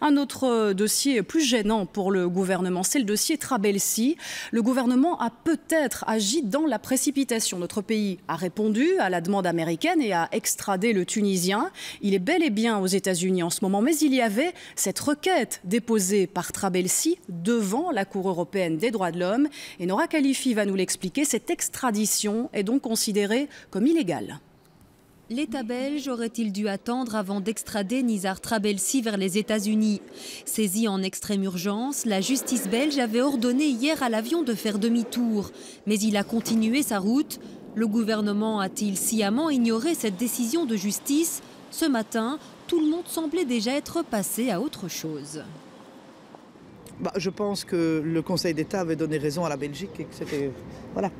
Un autre dossier plus gênant pour le gouvernement, c'est le dossier Trabelsi. Le gouvernement a peut-être agi dans la précipitation. Notre pays a répondu à la demande américaine et a extradé le Tunisien. Il est bel et bien aux États-Unis en ce moment, mais il y avait cette requête déposée par Trabelsi devant la Cour européenne des droits de l'homme. Et Nora Khalifi va nous l'expliquer. Cette extradition est donc considérée comme illégale. L'État belge aurait-il dû attendre avant d'extrader Nizar Trabelsi vers les États-Unis? Saisi en extrême urgence, la justice belge avait ordonné hier à l'avion de faire demi-tour. Mais il a continué sa route. Le gouvernement a-t-il sciemment ignoré cette décision de justice? Ce matin, tout le monde semblait déjà être passé à autre chose. Je pense que le Conseil d'État avait donné raison à la Belgique et que c'était... Voilà.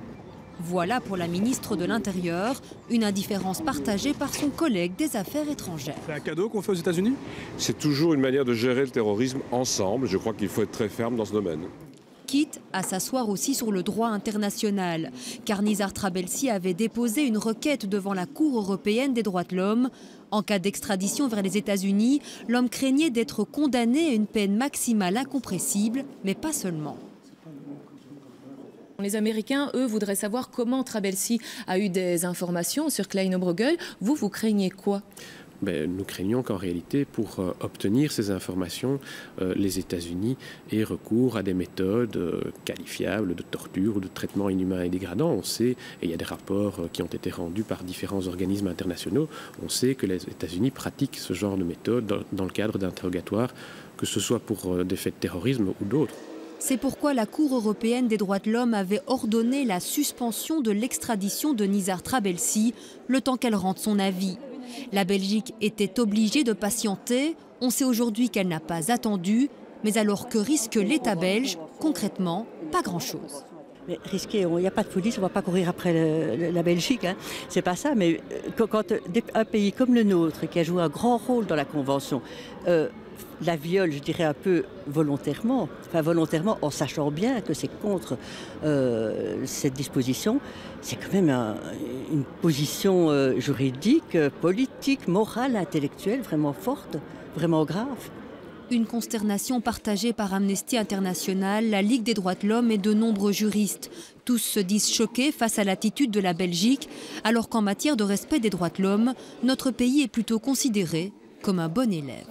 Voilà pour la ministre de l'Intérieur, une indifférence partagée par son collègue des Affaires étrangères. C'est un cadeau qu'on fait aux États-Unis? C'est toujours une manière de gérer le terrorisme ensemble. Je crois qu'il faut être très ferme dans ce domaine. Quitte à s'asseoir aussi sur le droit international, car Nizar Trabelsi avait déposé une requête devant la Cour européenne des droits de l'homme. En cas d'extradition vers les États-Unis, l'homme craignait d'être condamné à une peine maximale incompressible, mais pas seulement. Les Américains, eux, voudraient savoir comment Trabelsi a eu des informations sur Klein Obrogel. Vous craignez quoi? Nous craignons qu'en réalité, pour obtenir ces informations, les États-Unis aient recours à des méthodes qualifiables de torture ou de traitement inhumain et dégradant. On sait, et il y a des rapports qui ont été rendus par différents organismes internationaux, on sait que les États-Unis pratiquent ce genre de méthodes dans le cadre d'interrogatoires, que ce soit pour des faits de terrorisme ou d'autres. C'est pourquoi la Cour européenne des droits de l'homme avait ordonné la suspension de l'extradition de Nizar Trabelsi, le temps qu'elle rende son avis. La Belgique était obligée de patienter. On sait aujourd'hui qu'elle n'a pas attendu. Mais alors que risque l'État belge? Concrètement, pas grand-chose. Mais risquer, il n'y a pas de police, on ne va pas courir après la Belgique, hein. C'est pas ça, mais quand un pays comme le nôtre, qui a joué un grand rôle dans la Convention, la viole, je dirais un peu volontairement, en sachant bien que c'est contre cette disposition, c'est quand même une position juridique, politique, morale, intellectuelle vraiment forte, vraiment grave. Une consternation partagée par Amnesty International, la Ligue des droits de l'homme et de nombreux juristes. Tous se disent choqués face à l'attitude de la Belgique, alors qu'en matière de respect des droits de l'homme, notre pays est plutôt considéré comme un bon élève.